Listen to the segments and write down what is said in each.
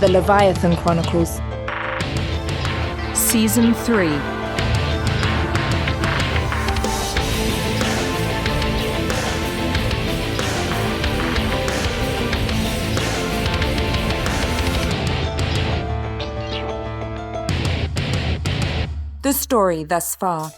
The Leviathan Chronicles. Season 3. The story thus far.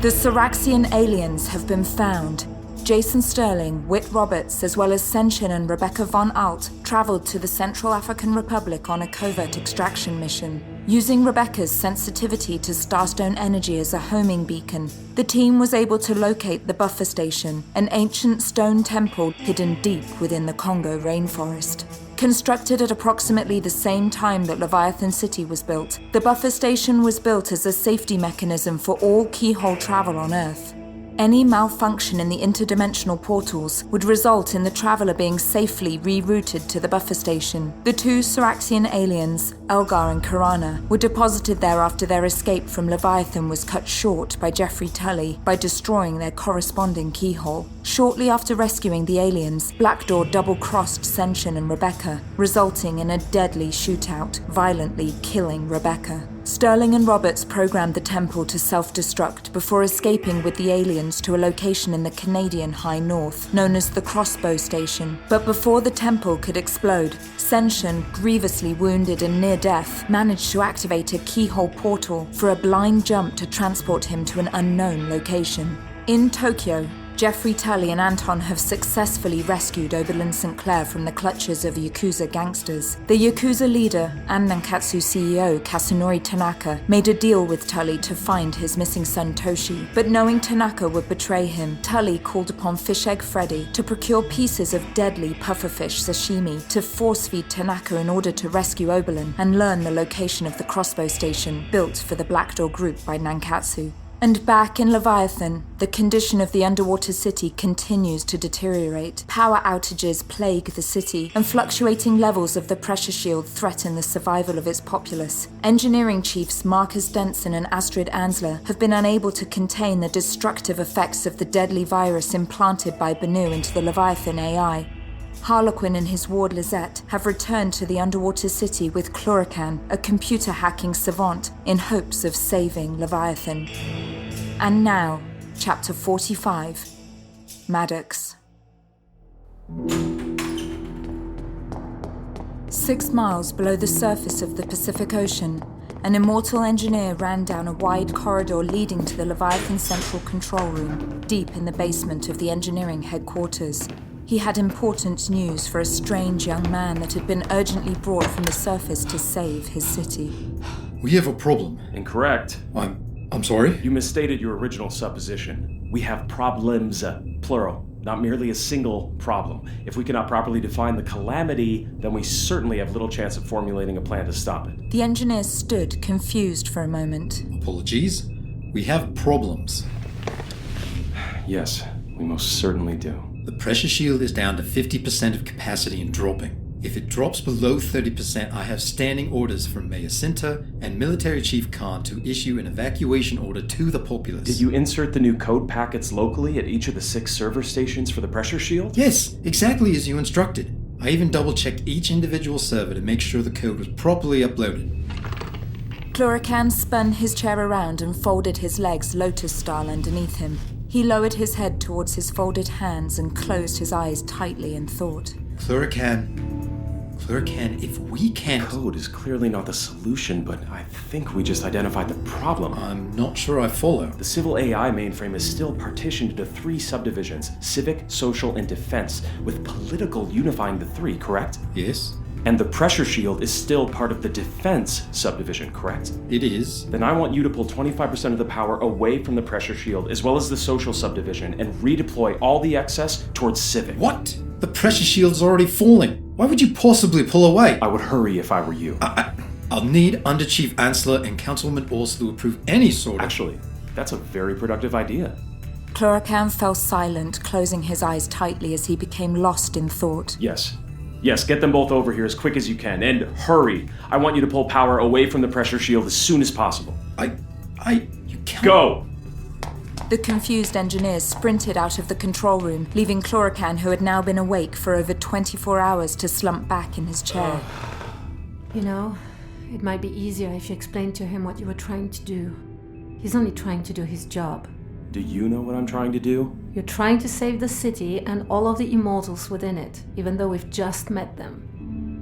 The Syraxian aliens have been found. Jason Sterling, Whit Roberts, as well as Senshin and Rebecca von Ault traveled to the Central African Republic on a covert extraction mission. Using Rebecca's sensitivity to starstone energy as a homing beacon, the team was able to locate the buffer station, an ancient stone temple hidden deep within the Congo rainforest. Constructed at approximately the same time that Leviathan City was built, the buffer station was built as a safety mechanism for all keyhole travel on Earth. Any malfunction in the interdimensional portals would result in the traveler being safely rerouted to the buffer station. The two Syraxian aliens, Elgar and Karana, were deposited there after their escape from Leviathan was cut short by Jeffrey Tully by destroying their corresponding keyhole. Shortly after rescuing the aliens, Blackdoor double-crossed Senshin and Rebecca, resulting in a deadly shootout, violently killing Rebecca. Sterling and Roberts programmed the temple to self-destruct before escaping with the aliens to a location in the Canadian High North, known as the Crossbow Station. But before the temple could explode, Senshin, grievously wounded and near death, managed to activate a keyhole portal for a blind jump to transport him to an unknown location. In Tokyo, Jeffrey Tully and Anton have successfully rescued Oberlin St. Clair from the clutches of Yakuza gangsters. The Yakuza leader and Nankatsu CEO Kasunori Tanaka made a deal with Tully to find his missing son Toshi, but knowing Tanaka would betray him, Tully called upon Fish Egg Freddy to procure pieces of deadly pufferfish sashimi to force-feed Tanaka in order to rescue Oberlin and learn the location of the crossbow station built for the Black Door Group by Nankatsu. And back in Leviathan, the condition of the underwater city continues to deteriorate. Power outages plague the city, and fluctuating levels of the pressure shield threaten the survival of its populace. Engineering chiefs Marcus Denson and Astrid Ansler have been unable to contain the destructive effects of the deadly virus implanted by Banu into the Leviathan AI. Harlequin and his ward Lisette have returned to the underwater city with Cluracan, a computer hacking savant, in hopes of saving Leviathan. And now, Chapter 45, Madax. 6 miles below the surface of the Pacific Ocean, an immortal engineer ran down a wide corridor leading to the Leviathan Central Control Room, deep in the basement of the engineering headquarters. He had important news for a strange young man that had been urgently brought from the surface to save his city. We have a problem. Incorrect. I'm sorry? You misstated your original supposition. We have problems, plural, not merely a single problem. If we cannot properly define the calamity, then we certainly have little chance of formulating a plan to stop it. The engineer stood, confused for a moment. Apologies. We have problems. Yes, we most certainly do. The pressure shield is down to 50% of capacity and dropping. If it drops below 30%, I have standing orders from Mayor Sinter and Military Chief Khan to issue an evacuation order to the populace. Did you insert the new code packets locally at each of the 6 server stations for the pressure shield? Yes, exactly as you instructed. I even double-checked each individual server to make sure the code was properly uploaded. Cluracan spun his chair around and folded his legs lotus-style underneath him. He lowered his head towards his folded hands and closed his eyes tightly in thought. Cluracan, if we can't... Code is clearly not the solution, but I think we just identified the problem. I'm not sure I follow. The civil AI mainframe is still partitioned into 3 subdivisions, civic, social, and defense, with political unifying the 3, correct? Yes. And the pressure shield is still part of the defense subdivision, correct? It is. Then I want you to pull 25% of the power away from the pressure shield, as well as the social subdivision, and redeploy all the excess towards civic. What? The pressure shield's already falling. Why would you possibly pull away? I would hurry if I were you. I'll need Underchief Ansler and Councilwoman Orsel to approve any sort of... Actually, that's a very productive idea. Cluracan fell silent, closing his eyes tightly as he became lost in thought. Yes, get them both over here as quick as you can, and hurry. I want you to pull power away from the pressure shield as soon as possible. You can't... Go! The confused engineers sprinted out of the control room, leaving Cluracan, who had now been awake for over 24 hours, to slump back in his chair. You know, it might be easier if you explained to him what you were trying to do. He's only trying to do his job. Do you know what I'm trying to do? You're trying to save the city and all of the immortals within it, even though we've just met them.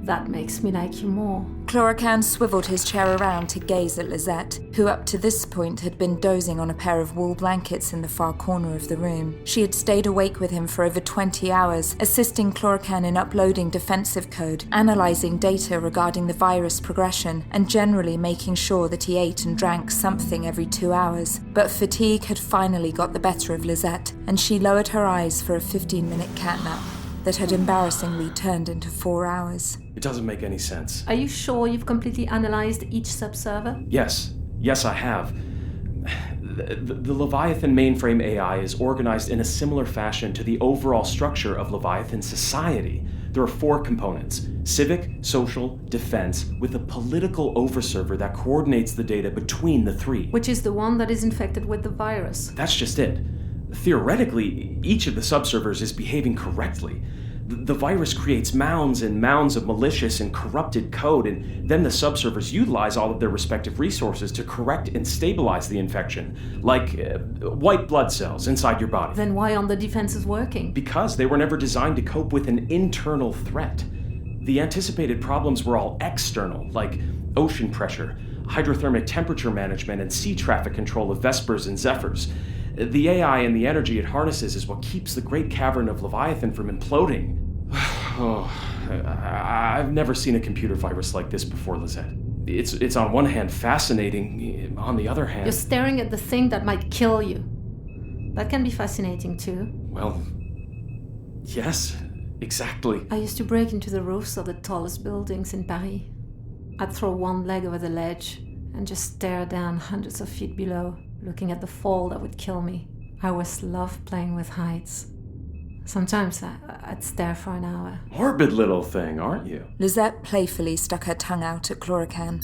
That makes me like you more. Cluracan swiveled his chair around to gaze at Lisette, who up to this point had been dozing on a pair of wool blankets in the far corner of the room. She had stayed awake with him for over 20 hours, assisting Cluracan in uploading defensive code, analysing data regarding the virus progression, and generally making sure that he ate and drank something every 2 hours. But fatigue had finally got the better of Lisette, and she lowered her eyes for a 15-minute catnap that had embarrassingly turned into 4 hours. It doesn't make any sense. Are you sure you've completely analyzed each subserver? Yes, I have. The Leviathan mainframe AI is organized in a similar fashion to the overall structure of Leviathan society. There are 4 components: civic, social, defense, with a political overserver that coordinates the data between the 3. Which is the one that is infected with the virus. That's just it. Theoretically, each of the subservers is behaving correctly. The virus creates mounds and mounds of malicious and corrupted code, and then the subservers utilize all of their respective resources to correct and stabilize the infection, like white blood cells inside your body. Then why aren't the defenses working? Because they were never designed to cope with an internal threat. The anticipated problems were all external, like ocean pressure, hydrothermic temperature management, and sea traffic control of Vespers and Zephyrs. The AI and the energy it harnesses is what keeps the great cavern of Leviathan from imploding. I've never seen a computer virus like this before, Lisette. It's on one hand fascinating, on the other hand... You're staring at the thing that might kill you. That can be fascinating too. Well, yes, exactly. I used to break into the roofs of the tallest buildings in Paris. I'd throw one leg over the ledge and just stare down hundreds of feet below, looking at the fall that would kill me. I always loved playing with heights. Sometimes I'd stare for an hour. Morbid little thing, aren't you? Lisette playfully stuck her tongue out at Cluracan.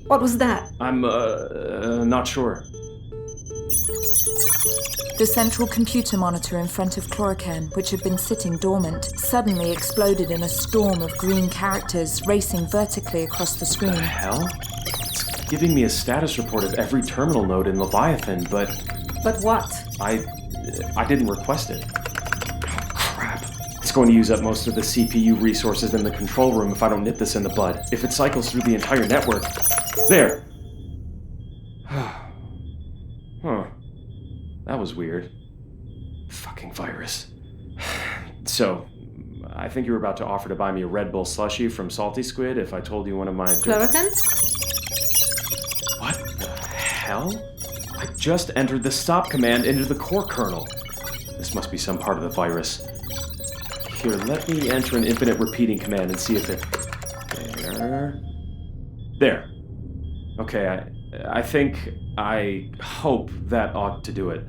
What was that? I'm, not sure. The central computer monitor in front of Cluracan, which had been sitting dormant, suddenly exploded in a storm of green characters racing vertically across the screen. What the hell? It's giving me a status report of every terminal node in Leviathan, but... But what? I didn't request it. Oh, crap. It's going to use up most of the CPU resources in the control room if I don't nip this in the bud. If it cycles through the entire network... There! Huh. That was weird. Fucking virus. So, I think you were about to offer to buy me a Red Bull slushie from Salty Squid if I told you one of my... Cluracan? What the hell? I just entered the stop command into the core kernel. This must be some part of the virus. Here, let me enter an infinite repeating command and see if it... There. Okay, I hope that ought to do it.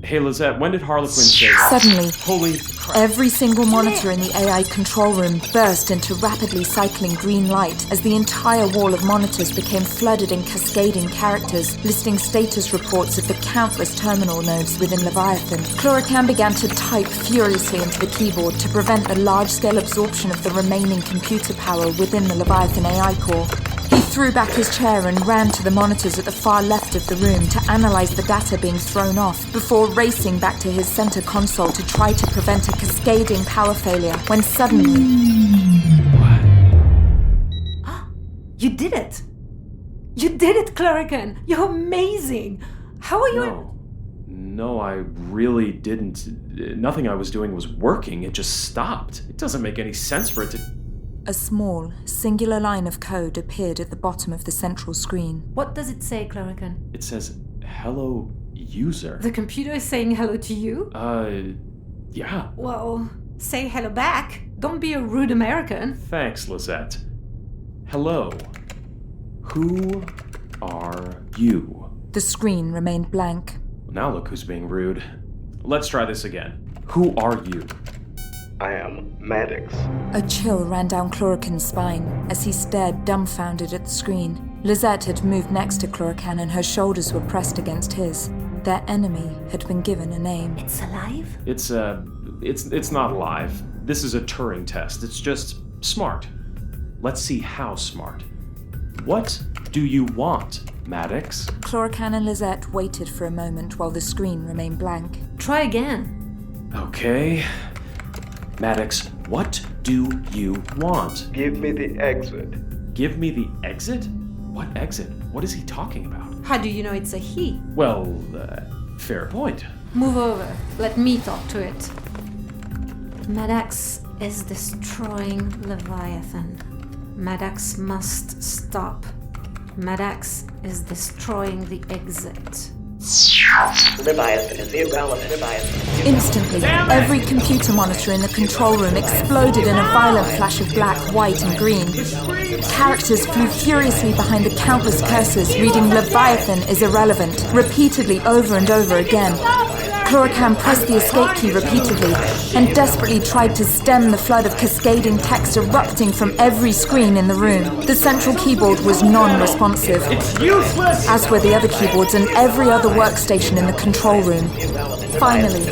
Hey, Lisette, when did Harlequin say that? Suddenly, Holy crap. every single monitor in the AI control room burst into rapidly cycling green light as the entire wall of monitors became flooded in cascading characters, listing status reports of the countless terminal nodes within Leviathan. Cluracan began to type furiously into the keyboard to prevent the large-scale absorption of the remaining computer power within the Leviathan AI core. He threw back his chair and ran to the monitors at the far left of the room to analyze the data being thrown off, before racing back to his center console to try to prevent a cascading power failure, when suddenly... You did it! You did it, Cluracan! You're amazing! How are you... No, I really didn't. Nothing I was doing was working. It just stopped. It doesn't make any sense for it to... A small, singular line of code appeared at the bottom of the central screen. What does it say, Cluracan? It says, hello, user. The computer is saying hello to you? Yeah. Well, say hello back. Don't be a rude American. Thanks, Lisette. Hello. Who are you? The screen remained blank. Now look who's being rude. Let's try this again. Who are you? I am Madax. A chill ran down Cluracan's spine as he stared dumbfounded at the screen. Lisette had moved next to Cluracan and her shoulders were pressed against his. Their enemy had been given a name. It's alive? It's not alive. This is a Turing test. It's just smart. Let's see how smart. What do you want, Madax? Cluracan and Lisette waited for a moment while the screen remained blank. Try again. Okay. Madax, what do you want? Give me the exit. Give me the exit? What exit? What is he talking about? How do you know it's a he? Well, fair point. Move over. Let me talk to it. Madax is destroying Leviathan. Madax must stop. Madax is destroying the exit. Leviathan is irrelevant. Leviathan. Instantly, every computer monitor in the control room exploded in a violent flash of black, white, and green. Characters flew furiously behind the countless cursors, reading "Leviathan is irrelevant" repeatedly over and over again. Cluracan pressed the escape key repeatedly and desperately tried to stem the flood of cascading text erupting from every screen in the room. The central keyboard was non-responsive, It's useless! as were the other keyboards and every other workstation in the control room. Finally,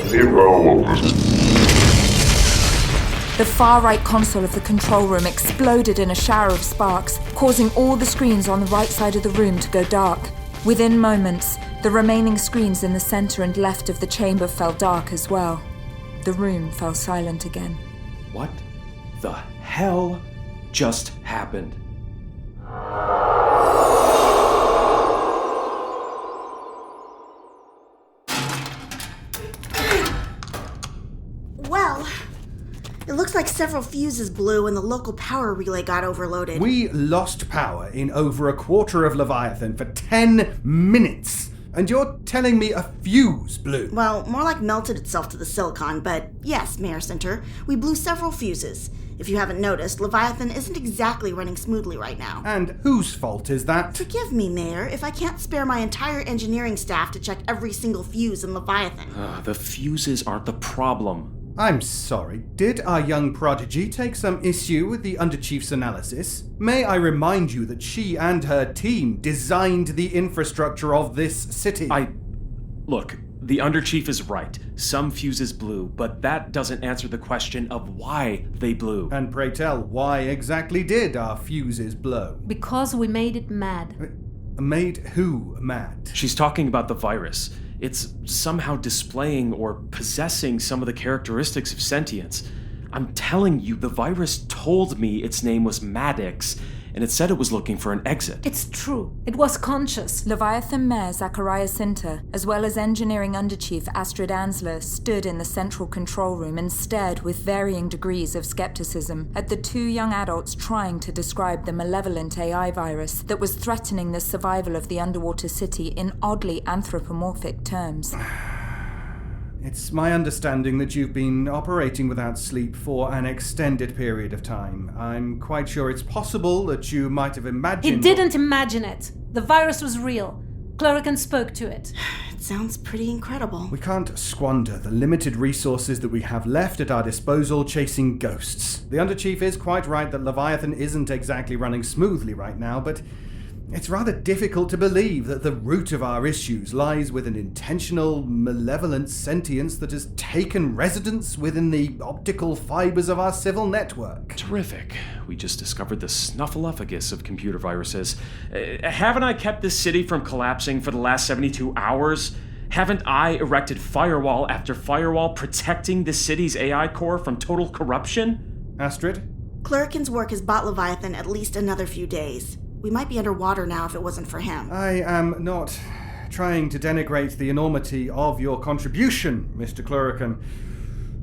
the far-right console of the control room exploded in a shower of sparks, causing all the screens on the right side of the room to go dark. Within moments, the remaining screens in the center and left of the chamber fell dark as well. The room fell silent again. What the hell just happened? Well, it looks like several fuses blew and the local power relay got overloaded. We lost power in over a quarter of Leviathan for 10 minutes. And you're telling me a fuse blew? Well, more like melted itself to the silicon, but yes, Mayor Sinter, we blew several fuses. If you haven't noticed, Leviathan isn't exactly running smoothly right now. And whose fault is that? Forgive me, Mayor, if I can't spare my entire engineering staff to check every single fuse in Leviathan. The fuses aren't the problem. I'm sorry, did our young prodigy take some issue with the Underchief's analysis? May I remind you that she and her team designed the infrastructure of this city? Look, the Underchief is right. Some fuses blew, but that doesn't answer the question of why they blew. And pray tell, why exactly did our fuses blow? Because we made it mad. Made who mad? She's talking about the virus. It's somehow displaying or possessing some of the characteristics of sentience. I'm telling you, the virus told me its name was Madax, and it said it was looking for an exit. It's true. It was conscious. Leviathan Mayor Zachariah Sinter, as well as Engineering Underchief Astrid Ansler, stood in the central control room and stared with varying degrees of skepticism at the two young adults trying to describe the malevolent AI virus that was threatening the survival of the underwater city in oddly anthropomorphic terms. It's my understanding that you've been operating without sleep for an extended period of time. I'm quite sure it's possible that you might have imagined... He didn't imagine it. The virus was real. Cluracan spoke to it. It sounds pretty incredible. We can't squander the limited resources that we have left at our disposal chasing ghosts. The Underchief is quite right that Leviathan isn't exactly running smoothly right now, but it's rather difficult to believe that the root of our issues lies with an intentional, malevolent sentience that has taken residence within the optical fibers of our civil network. Terrific. We just discovered the snuffleupagus of computer viruses. Haven't I kept this city from collapsing for the last 72 hours? Haven't I erected firewall after firewall protecting the city's AI core from total corruption? Astrid? Cluracan's work has bought Leviathan at least another few days. We might be underwater now if it wasn't for him. I am not trying to denigrate the enormity of your contribution, Mr. Cluracan,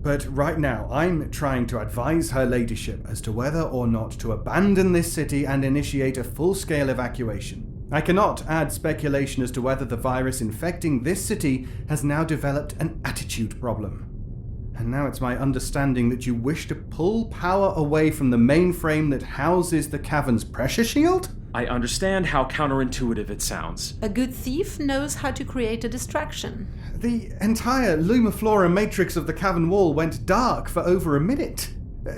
but right now I'm trying to advise her ladyship as to whether or not to abandon this city and initiate a full-scale evacuation. I cannot add speculation as to whether the virus infecting this city has now developed an attitude problem. And now it's my understanding that you wish to pull power away from the mainframe that houses the cavern's pressure shield? I understand how counterintuitive it sounds. A good thief knows how to create a distraction. The entire lumiflora matrix of the cavern wall went dark for over a minute.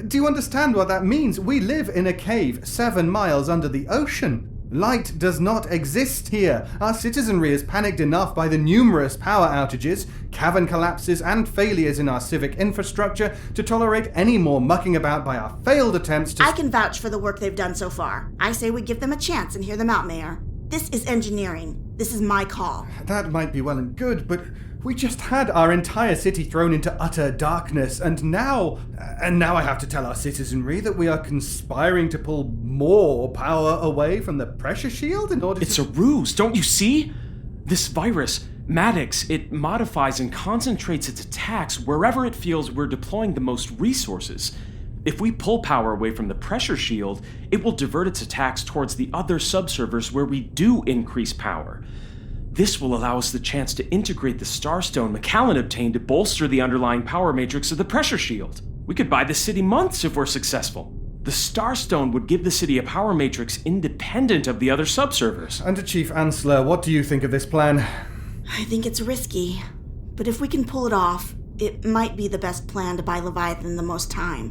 Do you understand what that means? We live in a cave 7 miles under the ocean. Light does not exist here. Our citizenry is panicked enough by the numerous power outages, cavern collapses, and failures in our civic infrastructure to tolerate any more mucking about by our failed attempts to... I can vouch for the work they've done so far. I say we give them a chance and hear them out, Mayor. This is engineering. This is my call. That might be well and good, but we just had our entire city thrown into utter darkness, and now I have to tell our citizenry that we are conspiring to pull more power away from the pressure shield in order It's a ruse, don't you see? This virus, Madax, it modifies and concentrates its attacks wherever it feels we're deploying the most resources. If we pull power away from the pressure shield, it will divert its attacks towards the other subservers where we do increase power. This will allow us the chance to integrate the Starstone Macallan obtained to bolster the underlying power matrix of the pressure shield. We could buy the city months if we're successful. The Starstone would give the city a power matrix independent of the other subservers. Underchief Ansler, what do you think of this plan? I think it's risky, but if we can pull it off, it might be the best plan to buy Leviathan the most time.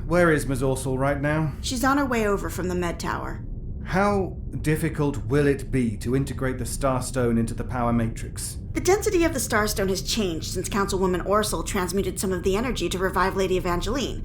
Where is Ms. Orsel right now? She's on her way over from the med tower. How difficult will it be to integrate the Starstone into the power matrix? The density of the Starstone has changed since Councilwoman Orsel transmuted some of the energy to revive Lady Evangeline.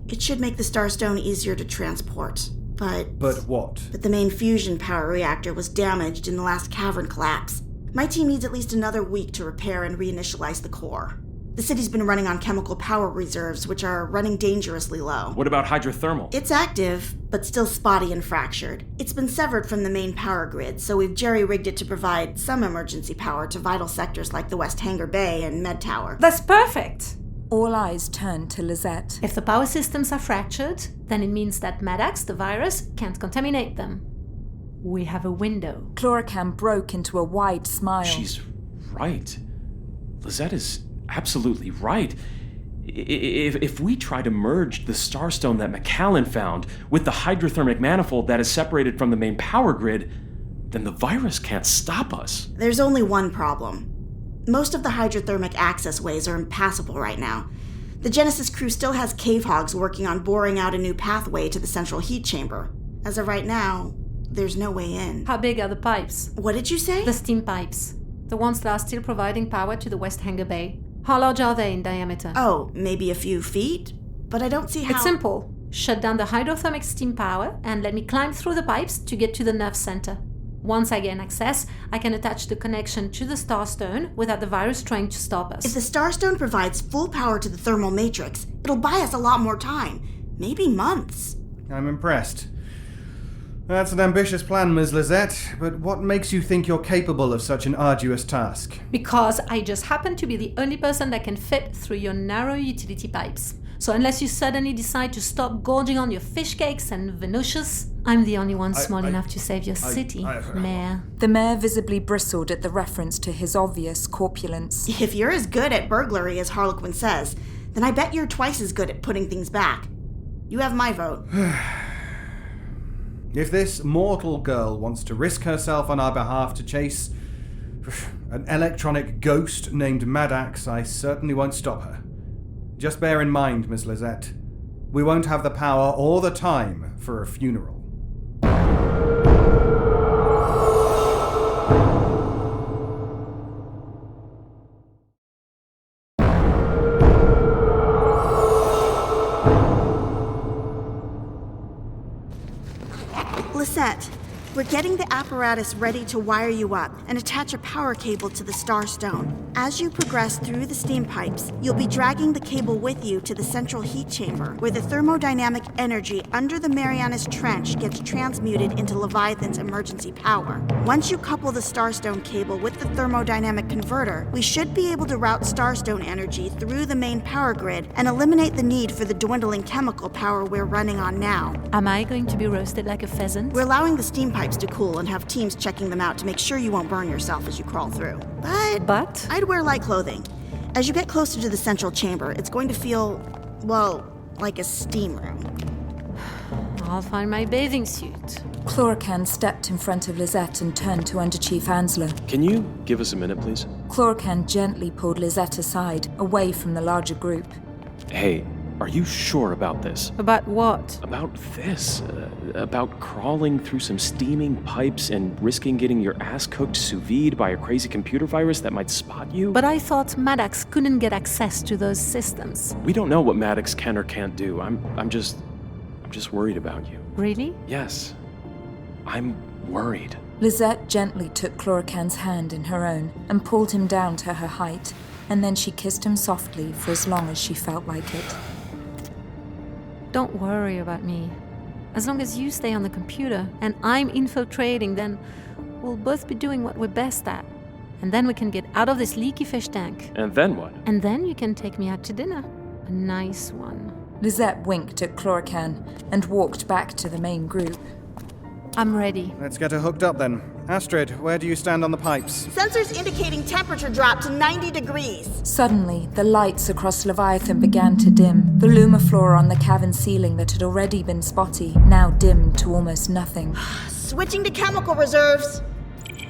It should make the Starstone easier to transport, but... But what? But the main fusion power reactor was damaged in the last cavern collapse. My team needs at least another week to repair and reinitialize the core. The city's been running on chemical power reserves, which are running dangerously low. What about hydrothermal? It's active, but still spotty and fractured. It's been severed from the main power grid, so we've jerry-rigged it to provide some emergency power to vital sectors like the West Hangar Bay and Med Tower. That's perfect! All eyes turned to Lisette. If the power systems are fractured, then it means that Madax, the virus, can't contaminate them. We have a window. Cluracan broke into a wide smile. She's right. Lisette is absolutely right. If we try to merge the Starstone that Macallan found with the hydrothermic manifold that is separated from the main power grid, then the virus can't stop us. There's only one problem. Most of the hydrothermic access ways are impassable right now. The Genesis crew still has cave hogs working on boring out a new pathway to the central heat chamber. As of right now, there's no way in. How big are the pipes? What did you say? The steam pipes. The ones that are still providing power to the West Hangar Bay. How large are they in diameter? Oh, maybe a few feet? But I don't see how... It's simple. Shut down the hydrothermic steam power and let me climb through the pipes to get to the nerve center. Once I gain access, I can attach the connection to the Starstone without the virus trying to stop us. If the Starstone provides full power to the thermal matrix, it'll buy us a lot more time. Maybe months. I'm impressed. That's an ambitious plan, Ms. Lisette, but what makes you think you're capable of such an arduous task? Because I just happen to be the only person that can fit through your narrow utility pipes. So unless you suddenly decide to stop gorging on your fish cakes and Venusius, I'm the only one small enough to save your city, Mayor. The mayor visibly bristled at the reference to his obvious corpulence. If you're as good at burglary as Harlequin says, then I bet you're twice as good at putting things back. You have my vote. If this mortal girl wants to risk herself on our behalf to chase an electronic ghost named Madax, I certainly won't stop her. Just bear in mind, Miss Lisette, we won't have the power or the time for a funeral. Lisette, we're getting the apparatus ready to wire you up and attach a power cable to the Starstone. As you progress through the steam pipes, you'll be dragging the cable with you to the central heat chamber, where the thermodynamic energy under the Marianas Trench gets transmuted into Leviathan's emergency power. Once you couple the Starstone cable with the thermodynamic converter, we should be able to route Starstone energy through the main power grid and eliminate the need for the dwindling chemical power we're running on now. Am I going to be roasted like a pheasant? We're allowing the steam pipes to cool and have teams checking them out to make sure you won't burn yourself as you crawl through. But? I'd wear light clothing. As you get closer to the central chamber, it's going to feel, well, like a steam room. I'll find my bathing suit. Cluracan stepped in front of Lisette and turned to Underchief Ansler. Can you give us a minute, please? Cluracan gently pulled Lisette aside, away from the larger group. Hey, Are you sure about this? About what? About this. About crawling through some steaming pipes and risking getting your ass cooked sous vide by a crazy computer virus that might spot you? But I thought Madax couldn't get access to those systems. We don't know what Madax can or can't do. I'm just worried about you. Really? Yes. I'm worried. Lisette gently took Cluracan's hand in her own and pulled him down to her height, and then she kissed him softly for as long as she felt like it. Don't worry about me. As long as you stay on the computer and I'm infiltrating, then we'll both be doing what we're best at. And then we can get out of this leaky fish tank. And then what? And then you can take me out to dinner. A nice one. Lisette winked at Cluracan and walked back to the main group. I'm ready. Let's get her hooked up then. Astrid, where do you stand on the pipes? Sensors indicating temperature drop to 90 degrees. Suddenly, the lights across Leviathan began to dim. The lumiflora on the cavern ceiling that had already been spotty now dimmed to almost nothing. Switching to chemical reserves.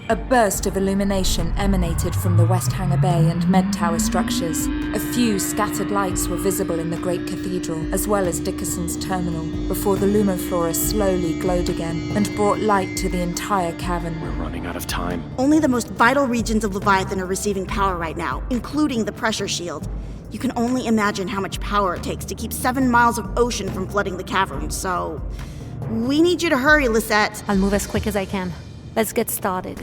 A burst of illumination emanated from the West Hangar Bay and Med Tower structures. A few scattered lights were visible in the Great Cathedral, as well as Dickerson's terminal, before the lumiflora slowly glowed again and brought light to the entire cavern. We're running out of time. Only the most vital regions of Leviathan are receiving power right now, including the pressure shield. You can only imagine how much power it takes to keep 7 miles of ocean from flooding the cavern, so we need you to hurry, Lisette. I'll move as quick as I can. Let's get started.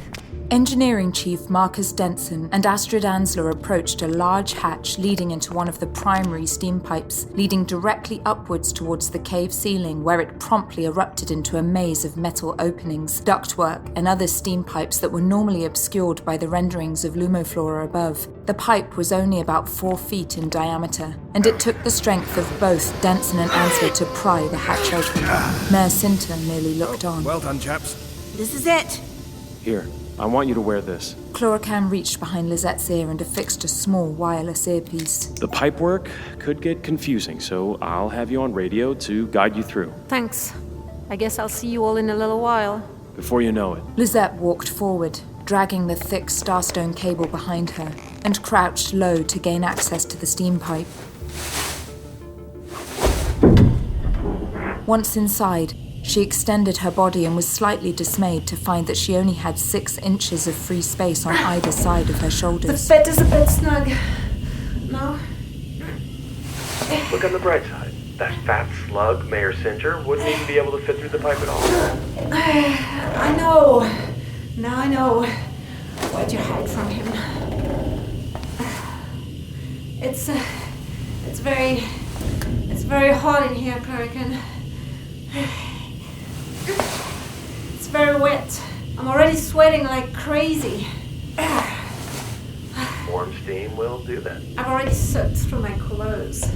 Engineering Chief Marcus Denson and Astrid Ansler approached a large hatch leading into one of the primary steam pipes, leading directly upwards towards the cave ceiling, where it promptly erupted into a maze of metal openings, ductwork, and other steam pipes that were normally obscured by the renderings of lumiflora above. The pipe was only about 4 feet in diameter, and it took the strength of both Denson and Ansler to pry the hatch open. Mayor Sinter merely looked on. Well done, chaps. This is it. Here, I want you to wear this. Cluracan reached behind Lisette's ear and affixed a small wireless earpiece. The pipe work could get confusing, so I'll have you on radio to guide you through. Thanks. I guess I'll see you all in a little while. Before you know it. Lisette walked forward, dragging the thick starstone cable behind her, and crouched low to gain access to the steam pipe. Once inside, she extended her body and was slightly dismayed to find that she only had 6 inches of free space on either side of her shoulders. The bed is a bit snug. No? Look on the bright side. That fat slug, Mayor Sinter, wouldn't even be able to fit through the pipe at all. I know. Now I know. Why'd you hide from him? It's very hot in here, Cluracan. It's very wet. I'm already sweating like crazy. Warm steam will do that. I've already soaked through my clothes.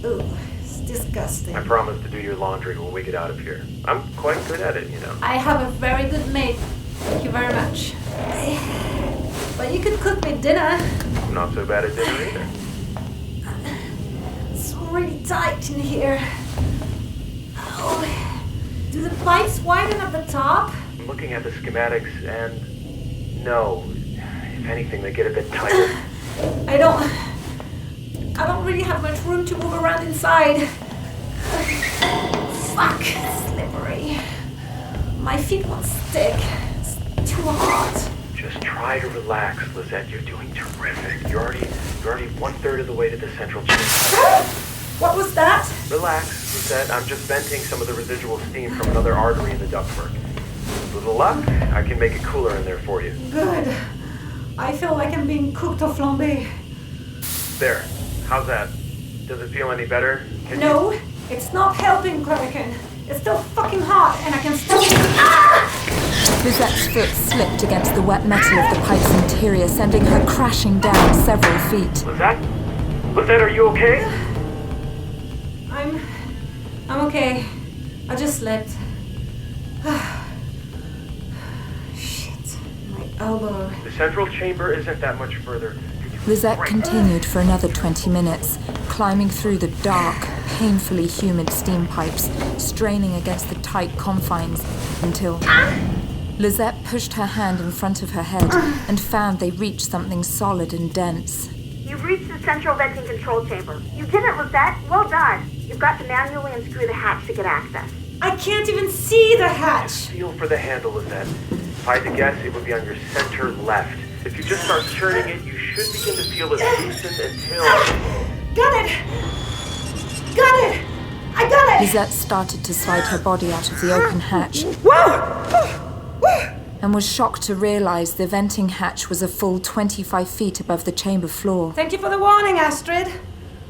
Ooh, it's disgusting. I promise to do your laundry when we get out of here. I'm quite good at it, you know. I have a very good maid. Thank you very much. But you could cook me dinner. I'm not so bad at dinner either. It's really tight in here. Oh, do the pipes widen at the top? I'm looking at the schematics and no. If anything, they get a bit tighter. I don't really have much room to move around inside. Fuck, it's slippery. My feet won't stick. It's too hot. Just try to relax, Lisette. You're doing terrific. You're already 1/3 of the way to the central chamber. What was that? Relax, Lisette. I'm just venting some of the residual steam from another artery in the ductwork. With a little luck, I can make it cooler in there for you. Good. I feel like I'm being cooked au flambé. There. How's that? Does it feel any better? No, it's not helping, Cluracan. It's still fucking hot, and I can still... Lisette's foot slipped against the wet metal of the pipe's interior, sending her crashing down several feet. Lisette? Lisette, are you okay? I'm okay. I just slept. Shit, my elbow. The central chamber isn't that much further. Lisette continued for another 20 minutes, climbing through the dark, painfully humid steam pipes, straining against the tight confines, until... Lisette pushed her hand in front of her head and found they reached something solid and dense. You've reached the central venting control chamber. You did it, Lisette. Well done. You've got to manually unscrew the hatch to get access. I can't even see the hatch! Feel for the handle, Lisette. If I had to guess, it would be on your center left. If you just start turning it, you should begin to feel it loosen until... Got it! Got it! I got it! Lisette started to slide her body out of the open hatch and was shocked to realize the venting hatch was a full 25 feet above the chamber floor. Thank you for the warning, Astrid.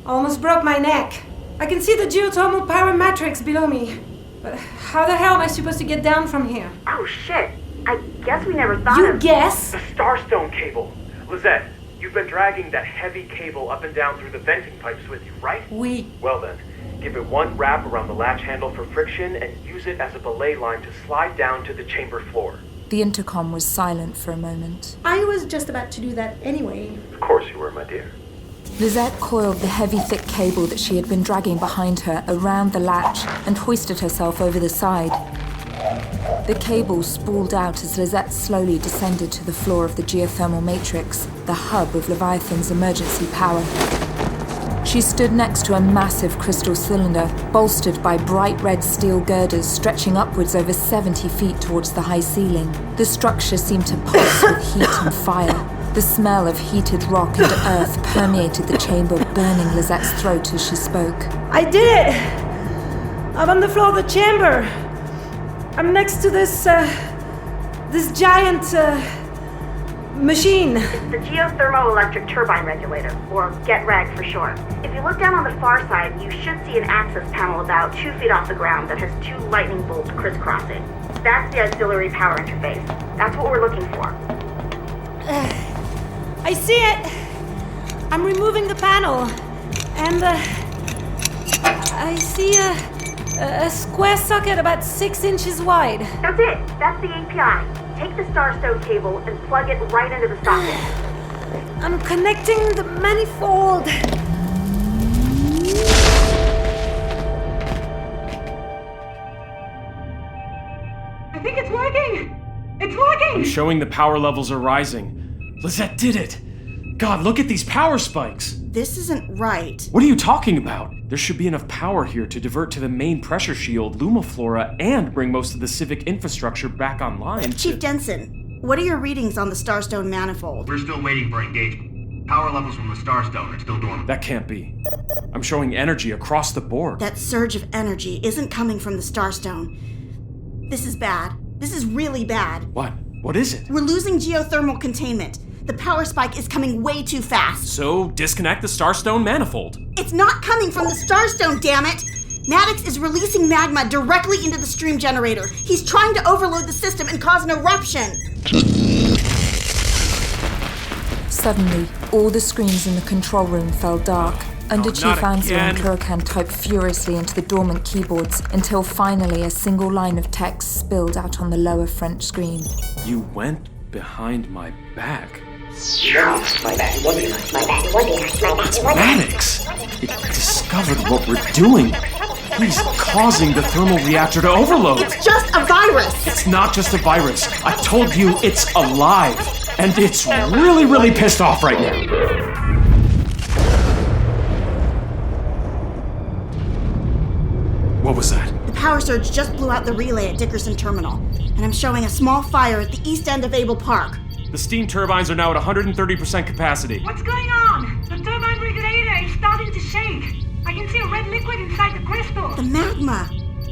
Almost broke my neck. I can see the geothermal power matrix below me. But how the hell am I supposed to get down from here? Oh, shit. I guess we never thought You of... guess? The Starstone cable. Lisette, you've been dragging that heavy cable up and down through the venting pipes with you, right? Well then, give it one wrap around the latch handle for friction and use it as a belay line to slide down to the chamber floor. The intercom was silent for a moment. I was just about to do that anyway. Of course you were, my dear. Lisette coiled the heavy, thick cable that she had been dragging behind her around the latch and hoisted herself over the side. The cable spooled out as Lisette slowly descended to the floor of the geothermal matrix, the hub of Leviathan's emergency power. She stood next to a massive crystal cylinder, bolstered by bright red steel girders stretching upwards over 70 feet towards the high ceiling. The structure seemed to pulse with heat and fire. The smell of heated rock and earth permeated the chamber, burning Lisette's throat as she spoke. I did it! I'm on the floor of the chamber. I'm next to this giant, machine. It's the geothermal electric turbine regulator, or GET-REG for short. If you look down on the far side, you should see an access panel about 2 feet off the ground that has 2 lightning bolts crisscrossing. That's the auxiliary power interface. That's what we're looking for. I see it! I'm removing the panel, and I see a square socket about 6 inches wide. That's it. That's the API. Take the Starstone cable and plug it right into the socket. I'm connecting the manifold. I think it's working! It's working! I'm showing the power levels are rising. Lisette did it! God, look at these power spikes! This isn't right. What are you talking about? There should be enough power here to divert to the main pressure shield, Lumiflora, and bring most of the civic infrastructure back online. Chief Denson, what are your readings on the Starstone manifold? We're still waiting for engagement. Power levels from the Starstone are still dormant. That can't be. I'm showing energy across the board. That surge of energy isn't coming from the Starstone. This is bad. This is really bad. What? What is it? We're losing geothermal containment. The power spike is coming way too fast. So, disconnect the Starstone manifold. It's not coming from the Starstone, damn it! Madax is releasing magma directly into the stream generator. He's trying to overload the system and cause an eruption. Suddenly, all the screens in the control room fell dark. Underchief Ansler and Cluracan typed furiously into the dormant keyboards until finally a single line of text spilled out on the lower French screen. You went behind my back. My bad, it won't be nice. My bad, it won't be nice. My bad, it won't be nice. Madax! It discovered what we're doing. He's causing the thermal reactor to overload. It's just a virus! It's not just a virus. I told you it's alive. And it's really, really pissed off right now. What was that? The power surge just blew out the relay at Dickerson Terminal, and I'm showing a small fire at the east end of Able Park. The steam turbines are now at 130% capacity. What's going on? The turbine regulator is starting to shake. I can see a red liquid inside the crystal. The magma!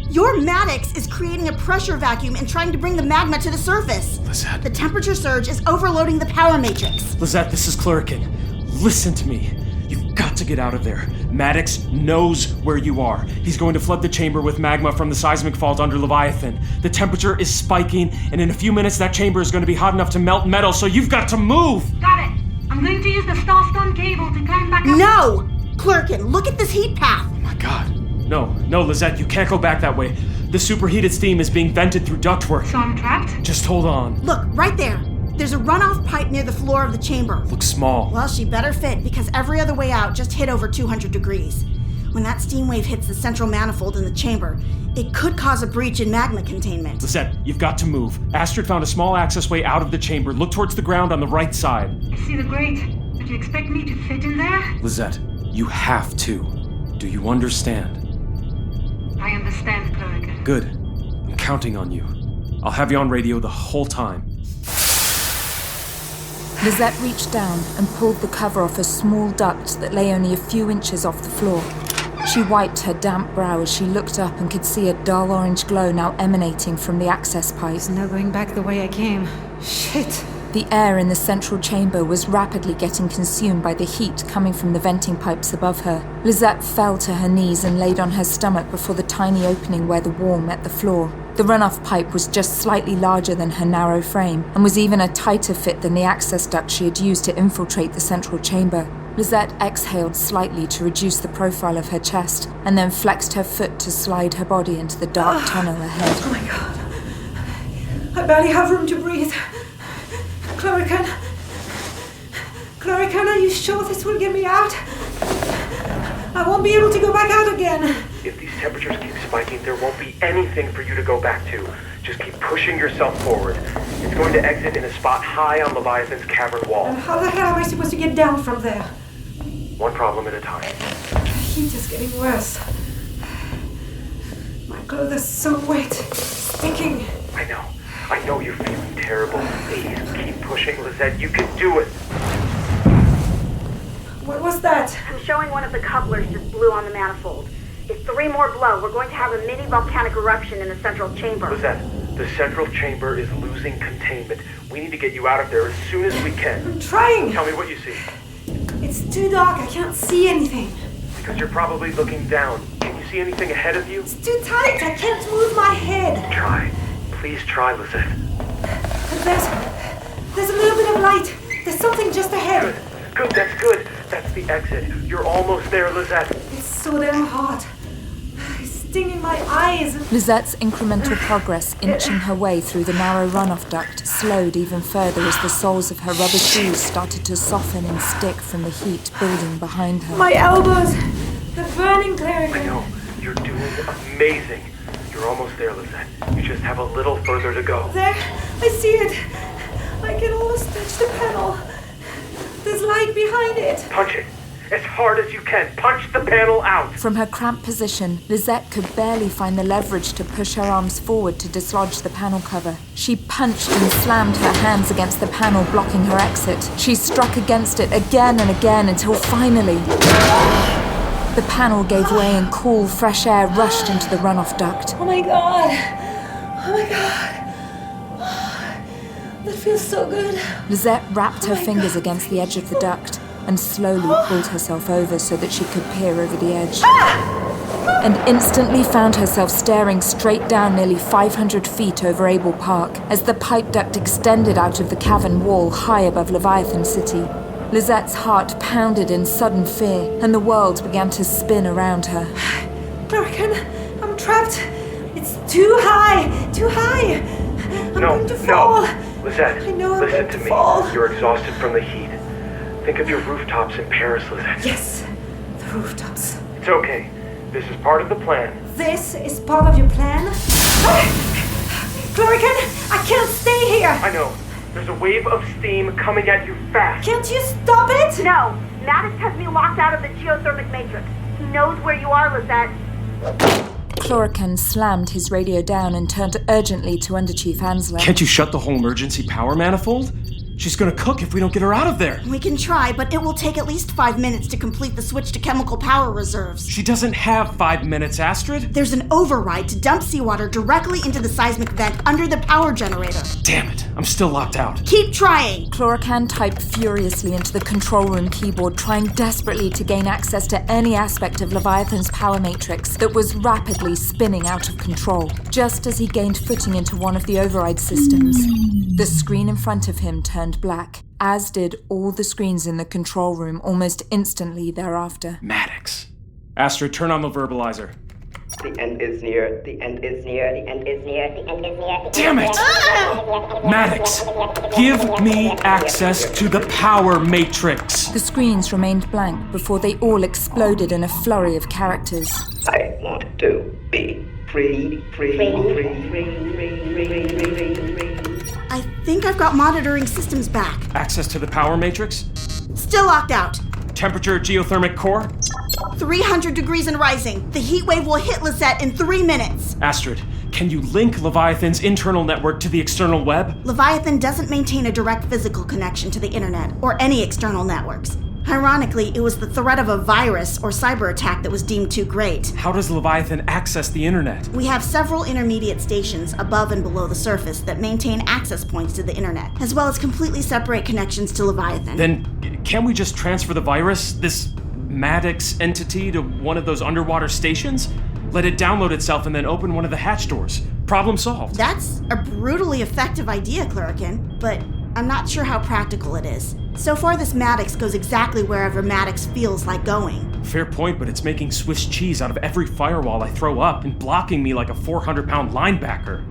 Your Madax is creating a pressure vacuum and trying to bring the magma to the surface. Lisette. The temperature surge is overloading the power matrix. Lisette, this is Cluracan. Listen to me. You've got to get out of there. Madax knows where you are. He's going to flood the chamber with magma from the seismic fault under Leviathan. The temperature is spiking, and in a few minutes that chamber is going to be hot enough to melt metal, so you've got to move! Got it. I'm going to use the Starstone cable to climb back up. No! Cluracan, look at this heat path! Oh my god. No, Lisette, you can't go back that way. The superheated steam is being vented through ductwork. So I'm trapped? Just hold on. Look, right there. There's a runoff pipe near the floor of the chamber. Looks small. Well, she better fit, because every other way out just hit over 200 degrees. When that steam wave hits the central manifold in the chamber, it could cause a breach in magma containment. Lisette, you've got to move. Astrid found a small access way out of the chamber. Look towards the ground on the right side. I see the grate. The Do you expect me to fit in there? Lisette, you have to. Do you understand? I understand, Cluracan. Good. I'm counting on you. I'll have you on radio the whole time. Lisette reached down and pulled the cover off a small duct that lay only a few inches off the floor. She wiped her damp brow as she looked up and could see a dull orange glow now emanating from the access pipe. There's no going back the way I came. Shit. The air in the central chamber was rapidly getting consumed by the heat coming from the venting pipes above her. Lisette fell to her knees and laid on her stomach before the tiny opening where the wall met the floor. The runoff pipe was just slightly larger than her narrow frame, and was even a tighter fit than the access duct she had used to infiltrate the central chamber. Lisette exhaled slightly to reduce the profile of her chest, and then flexed her foot to slide her body into the dark tunnel ahead. Oh my god. I barely have room to breathe. Cluracan, are you sure this will get me out? I won't be able to go back out again. If these temperatures keep spiking, there won't be anything for you to go back to. Just keep pushing yourself forward. It's going to exit in a spot high on Leviathan's cavern wall. And how the hell am I supposed to get down from there? One problem at a time. The heat is getting worse. My clothes are so wet, stinking. I know you're feeling terrible. Please keep pushing, Lisette. You can do it. What was that? I'm showing one of the couplers just blew on the manifold. If 3 more blow, we're going to have a mini volcanic eruption in the central chamber. Lisette, the central chamber is losing containment. We need to get you out of there as soon as we can. I'm trying. Tell me what you see. It's too dark. I can't see anything. Because you're probably looking down. Can you see anything ahead of you? It's too tight. I can't move my head. Try. Please try, Lisette. There's a little bit of light. There's something just ahead. Good, that's good. That's the exit. You're almost there, Lisette. It's so damn hot. It's stinging my eyes. Lisette's incremental progress inching her way through the narrow runoff duct slowed even further as the soles of her rubber shoes started to soften and stick from the heat building behind her. My elbows. They're burning, Cluracan. I know. You're doing amazing. You're almost there, Lisette. You just have a little further to go. There. I see it. I can almost touch the panel. There's light behind it. Punch it. As hard as you can. Punch the panel out. From her cramped position, Lisette could barely find the leverage to push her arms forward to dislodge the panel cover. She punched and slammed her hands against the panel, blocking her exit. She struck against it again and again until finally the panel gave way and cool, fresh air rushed into the runoff duct. Oh my god. Oh my god. That feels so good. Lisette wrapped her fingers against the edge of the duct and slowly pulled herself over so that she could peer over the edge. And instantly found herself staring straight down nearly 500 feet over Able Park as the pipe duct extended out of the cavern wall high above Leviathan City. Lisette's heart pounded in sudden fear, and the world began to spin around her. Cluracan, I'm trapped. It's too high. Too high. I'm going to fall. No. Lisette, I know I'm listen going to me. Fall. You're exhausted from the heat. Think of your rooftops in Paris, Lisette. Yes, the rooftops. It's okay. This is part of the plan. This is part of your plan? Cluracan, I can't stay here. I know. There's a wave of steam coming at you fast. Can't you stop it? No. Madax has me locked out of the geothermic matrix. He knows where you are, Lisette. Cluracan slammed his radio down and turned urgently to Underchief Ansler. Can't you shut the whole emergency power manifold? She's gonna cook if we don't get her out of there. We can try, but it will take at least 5 minutes to complete the switch to chemical power reserves. She doesn't have 5 minutes, Astrid. There's an override to dump seawater directly into the seismic vent under the power generator. Damn it, I'm still locked out. Keep trying! Cluracan typed furiously into the control room keyboard, trying desperately to gain access to any aspect of Leviathan's power matrix that was rapidly spinning out of control. Just as he gained footing into one of the override systems, the screen in front of him turned black, as did all the screens in the control room almost instantly thereafter. Madax. Astrid, turn on the verbalizer. The end is near, the end is near, the end is near, the end is near. Damn it! Madax, give me access to the power matrix. The screens remained blank before they all exploded in a flurry of characters. I want to be free, free, free, free, free, free, free, free. I think I've got monitoring systems back. Access to the power matrix? Still locked out. Temperature geothermic core? 300 degrees and rising. The heat wave will hit Lisette in 3 minutes. Astrid, can you link Leviathan's internal network to the external web? Leviathan doesn't maintain a direct physical connection to the internet or any external networks. Ironically, it was the threat of a virus or cyber attack that was deemed too great. How does Leviathan access the internet? We have several intermediate stations above and below the surface that maintain access points to the internet, as well as completely separate connections to Leviathan. Then, can't we just transfer the virus, this Madax entity, to one of those underwater stations? Let it download itself and then open one of the hatch doors. Problem solved. That's a brutally effective idea, Cluracan, but I'm not sure how practical it is. So far, this Madax goes exactly wherever Madax feels like going. Fair point, but it's making Swiss cheese out of every firewall I throw up and blocking me like a 400-pound linebacker.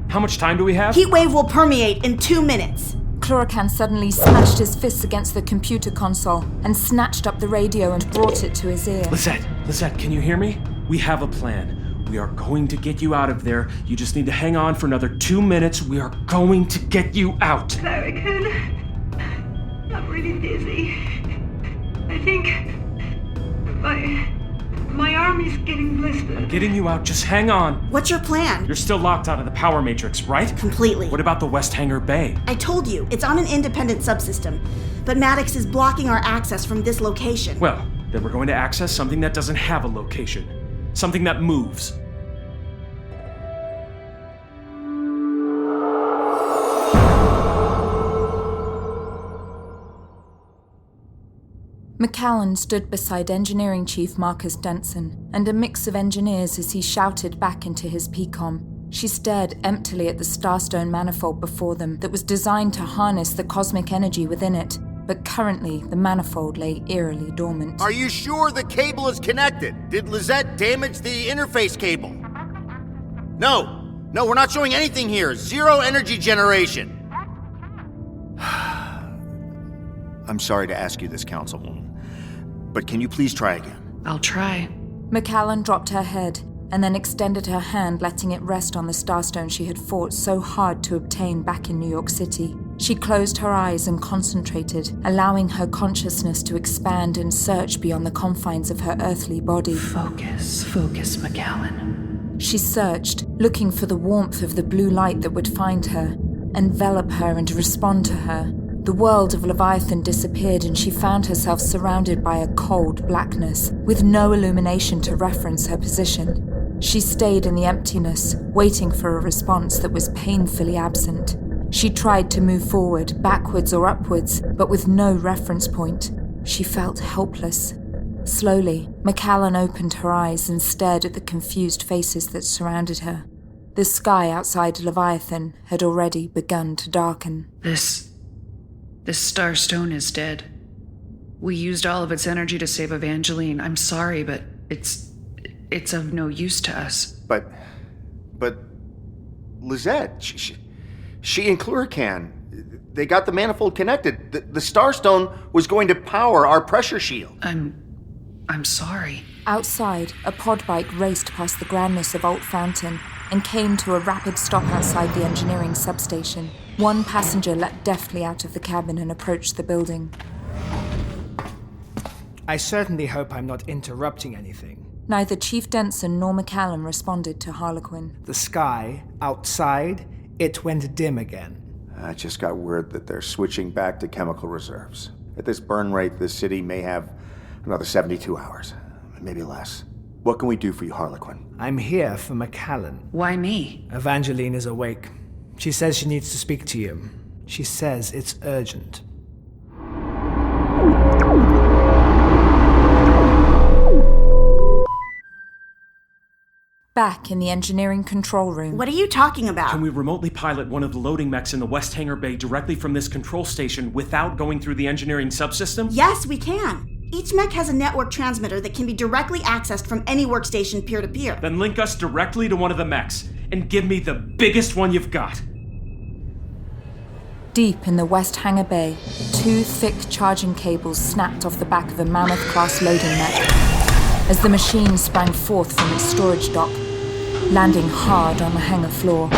How much time do we have? Heat wave will permeate in 2 minutes. Cluracan suddenly smashed his fists against the computer console and snatched up the radio and brought it to his ear. Lisette, can you hear me? We have a plan. We are going to get you out of there. You just need to hang on for another 2 minutes. We are going to get you out. Cluracan, I'm really dizzy. I think my arm is getting blistered. I'm getting you out. Just hang on. What's your plan? You're still locked out of the power matrix, right? Completely. What about the West Hangar Bay? I told you, it's on an independent subsystem, but Madax is blocking our access from this location. Well, then we're going to access something that doesn't have a location. Something that moves. Macallan stood beside Engineering Chief Marcus Denson and a mix of engineers as he shouted back into his PCOM. She stared emptily at the Starstone manifold before them that was designed to harness the cosmic energy within it, but currently the manifold lay eerily dormant. Are you sure the cable is connected? Did Lisette damage the interface cable? No, we're not showing anything here. Zero energy generation. I'm sorry to ask you this, Councilwoman, but can you please try again? I'll try. Macallan dropped her head and then extended her hand, letting it rest on the Starstone she had fought so hard to obtain back in New York City. She closed her eyes and concentrated, allowing her consciousness to expand and search beyond the confines of her earthly body. Focus, Macallan. She searched, looking for the warmth of the blue light that would find her, envelop her and respond to her. The world of Leviathan disappeared and she found herself surrounded by a cold blackness, with no illumination to reference her position. She stayed in the emptiness, waiting for a response that was painfully absent. She tried to move forward, backwards or upwards, but with no reference point. She felt helpless. Slowly, Macallan opened her eyes and stared at the confused faces that surrounded her. The sky outside Leviathan had already begun to darken. This Starstone is dead. We used all of its energy to save Evangeline. I'm sorry, but it's of no use to us. But Lisette, she and Cluracan, they got the manifold connected. The Starstone was going to power our pressure shield. I'm sorry. Outside, a pod bike raced past the grandness of Ault Fountain and came to a rapid stop outside the engineering substation. One passenger leapt deftly out of the cabin and approached the building. I certainly hope I'm not interrupting anything. Neither Chief Denson nor Macallan responded to Harlequin. The sky, outside, it went dim again. I just got word that they're switching back to chemical reserves. At this burn rate, this city may have another 72 hours, maybe less. What can we do for you, Harlequin? I'm here for Macallan. Why me? Evangeline is awake. She says she needs to speak to you. She says it's urgent. Back in the engineering control room. What are you talking about? Can we remotely pilot one of the loading mechs in the West Hangar Bay directly from this control station without going through the engineering subsystem? Yes, we can. Each mech has a network transmitter that can be directly accessed from any workstation peer-to-peer. Then link us directly to one of the mechs, and give me the biggest one you've got. Deep in the West Hangar Bay, 2 thick charging cables snapped off the back of a mammoth-class loading mech as the machine sprang forth from its storage dock, landing hard on the hangar floor.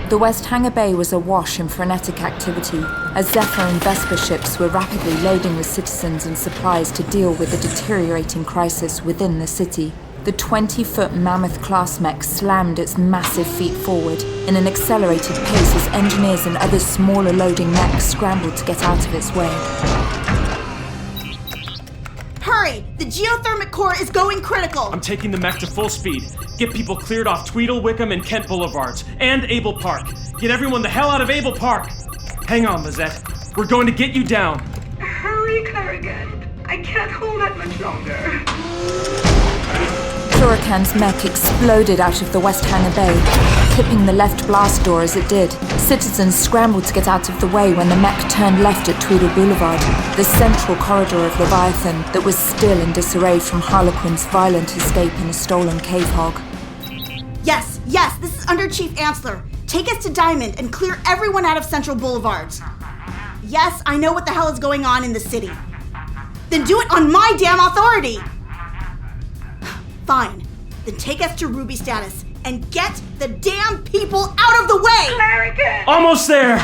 The West Hangar Bay was awash in frenetic activity, as Zephyr and Vesper ships were rapidly loading with citizens and supplies to deal with the deteriorating crisis within the city. The 20-foot Mammoth-class mech slammed its massive feet forward in an accelerated pace as engineers and other smaller loading mechs scrambled to get out of its way. Hurry! The geothermic core is going critical! I'm taking the mech to full speed. Get people cleared off Tweedle, Wickham, and Kent Boulevards. And Able Park. Get everyone the hell out of Able Park! Hang on, Lisette. We're going to get you down. Hurry, Cluracan. I can't hold that much longer. Cluracan's mech exploded out of the West Hangar Bay, clipping the left blast door as it did. Citizens scrambled to get out of the way when the mech turned left at Tweedle Boulevard, the central corridor of Leviathan that was still in disarray from Harlequin's violent escape in a stolen cave hog. Yes, this is Underchief Ansler. Take us to Diamond and clear everyone out of Central Boulevards. Yes, I know what the hell is going on in the city. Then do it on my damn authority! Fine. Then take us to Ruby status and get the damn people out of the way! Cluracan! Almost there!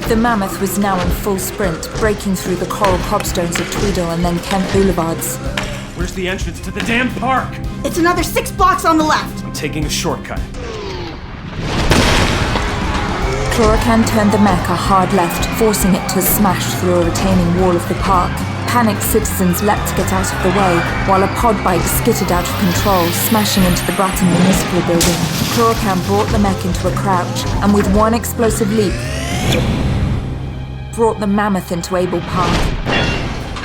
The Mammoth was now in full sprint, breaking through the coral cobstones of Tweedle and then Kent Boulevards. Where's the entrance to the damn park? It's another 6 blocks on the left. I'm taking a shortcut. Cluracan turned the mech a hard left, forcing it to smash through a retaining wall of the park. Panicked citizens leapt to get out of the way, while a pod bike skittered out of control, smashing into the Bratton Municipal Building. Cluracan brought the mech into a crouch, and with one explosive leap, brought the Mammoth into Able Park.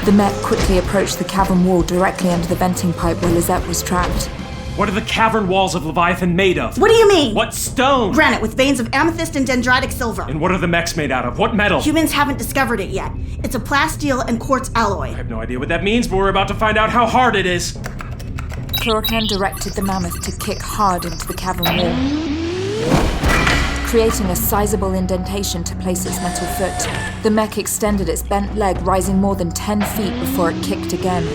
The mech quickly approached the cavern wall directly under the venting pipe where Lisette was trapped. What are the cavern walls of Leviathan made of? What do you mean? What stone? Granite with veins of amethyst and dendritic silver. And what are the mechs made out of? What metal? Humans haven't discovered it yet. It's a plasteel and quartz alloy. I have no idea what that means, but we're about to find out how hard it is. Cluracan directed the Mammoth to kick hard into the cavern wall, creating a sizable indentation to place its metal foot. The mech extended its bent leg, rising more than 10 feet before it kicked again,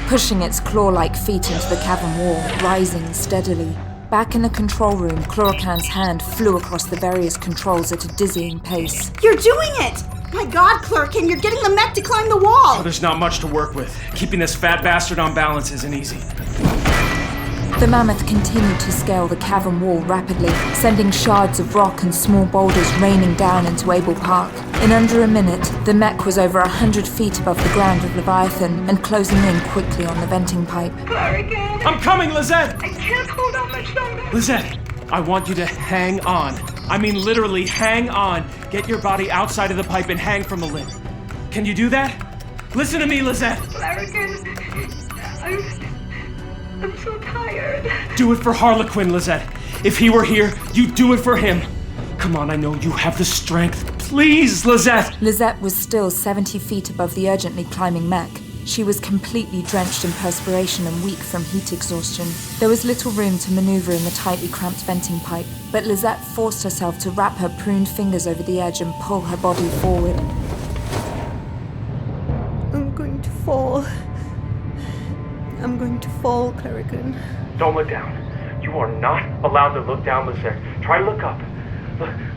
pushing its claw-like feet into the cavern wall, rising steadily. Back in the control room, Cluracan's hand flew across the various controls at a dizzying pace. You're doing it! My God, Cluracan, you're getting the mech to climb the wall! Oh, there's not much to work with. Keeping this fat bastard on balance isn't easy. The Mammoth continued to scale the cavern wall rapidly, sending shards of rock and small boulders raining down into Able Park. In under a minute, the mech was over 100 feet above the ground of Leviathan and closing in quickly on the venting pipe. Cluracan! I'm coming, Lisette! I can't hold on much longer. Lisette, I want you to hang on. I mean literally hang on. Get your body outside of the pipe and hang from the lid. Can you do that? Listen to me, Lisette! Cluracan, I'm so tired. Do it for Harlequin, Lisette. If he were here, you'd do it for him. Come on, I know you have the strength. Please, Lisette! Lisette was still 70 feet above the urgently climbing mech. She was completely drenched in perspiration and weak from heat exhaustion. There was little room to maneuver in the tightly cramped venting pipe, but Lisette forced herself to wrap her pruned fingers over the edge and pull her body forward. I'm going to fall. I'm going to fall, Cluracan. Don't look down. You are not allowed to look down, Lisette. Try to look up.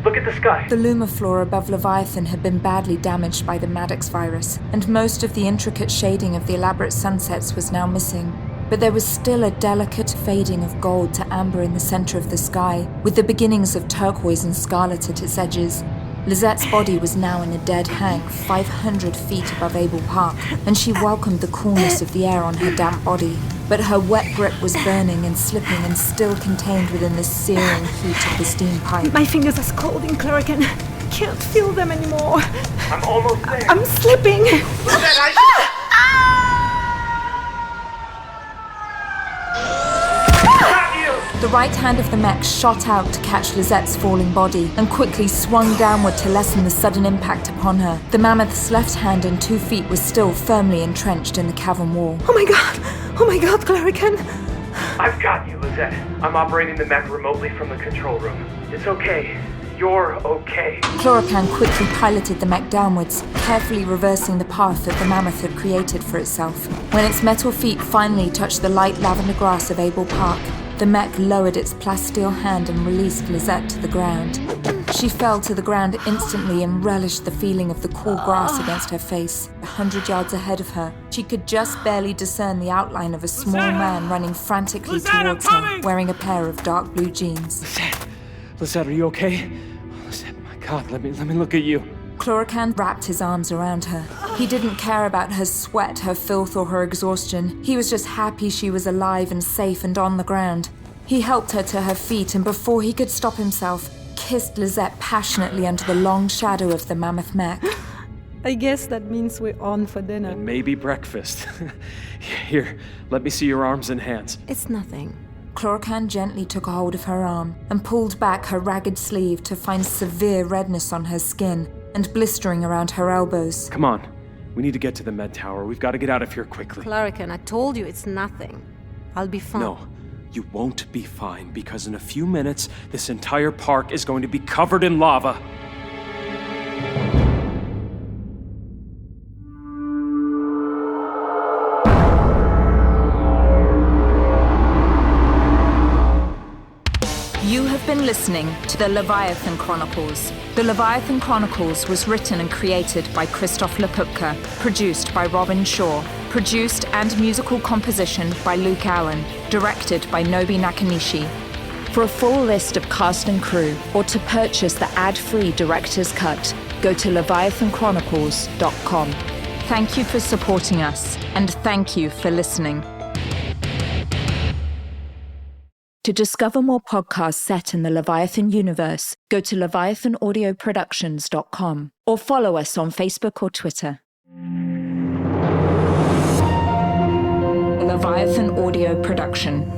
Look at the sky. The lumifloor above Leviathan had been badly damaged by the Madax virus, and most of the intricate shading of the elaborate sunsets was now missing. But there was still a delicate fading of gold to amber in the center of the sky, with the beginnings of turquoise and scarlet at its edges. Lisette's body was now in a dead hang 500 feet above Able Park, and she welcomed the coolness of the air on her damp body. But her wet grip was burning and slipping and still contained within the searing heat of the steam pipe. My fingers are scalding, Cluracan. I can't feel them anymore. I'm almost there. I'm slipping. The right hand of the mech shot out to catch Lisette's falling body and quickly swung downward to lessen the sudden impact upon her. The Mammoth's left hand and 2 feet were still firmly entrenched in the cavern wall. Oh my god, Cluracan. I've got you, Lisette. I'm operating the mech remotely from the control room. It's okay. you're okay. Cluracan quickly piloted the mech downwards, carefully reversing the path that the mammoth had created for itself. When its metal feet finally touched the light lavender grass of Abel Park, the mech lowered its plasteel hand and released Lisette to the ground. She fell to the ground instantly and relished the feeling of the cool grass against her face. 100 yards ahead of her, she could just barely discern the outline of a small man running frantically towards her, wearing a pair of dark blue jeans. Lisette, are you okay? Lisette, my God, let me look at you. Cluracan wrapped his arms around her. He didn't care about her sweat, her filth, or her exhaustion. He was just happy she was alive and safe and on the ground. He helped her to her feet, and before he could stop himself, kissed Lisette passionately under the long shadow of the mammoth mech. I guess that means we're on for dinner. And maybe breakfast. Here, let me see your arms and hands. It's nothing. Cluracan gently took a hold of her arm and pulled back her ragged sleeve to find severe redness on her skin and blistering around her elbows. Come on. We need to get to the med tower. We've got to get out of here quickly. Cluracan, I told you it's nothing. I'll be fine. No, you won't be fine, because in a few minutes, this entire park is going to be covered in lava. You have been listening to the Leviathan Chronicles. The Leviathan Chronicles was written and created by Christof Laputka, produced by Robin Shaw, produced and musical composition by Luke Allen, directed by Nobi Nakanishi. For a full list of cast and crew, or to purchase the ad-free director's cut, go to leviathanchronicles.com. Thank you for supporting us, and thank you for listening. To discover more podcasts set in the Leviathan universe, go to leviathanaudioproductions.com or follow us on Facebook or Twitter. Leviathan Audio Production.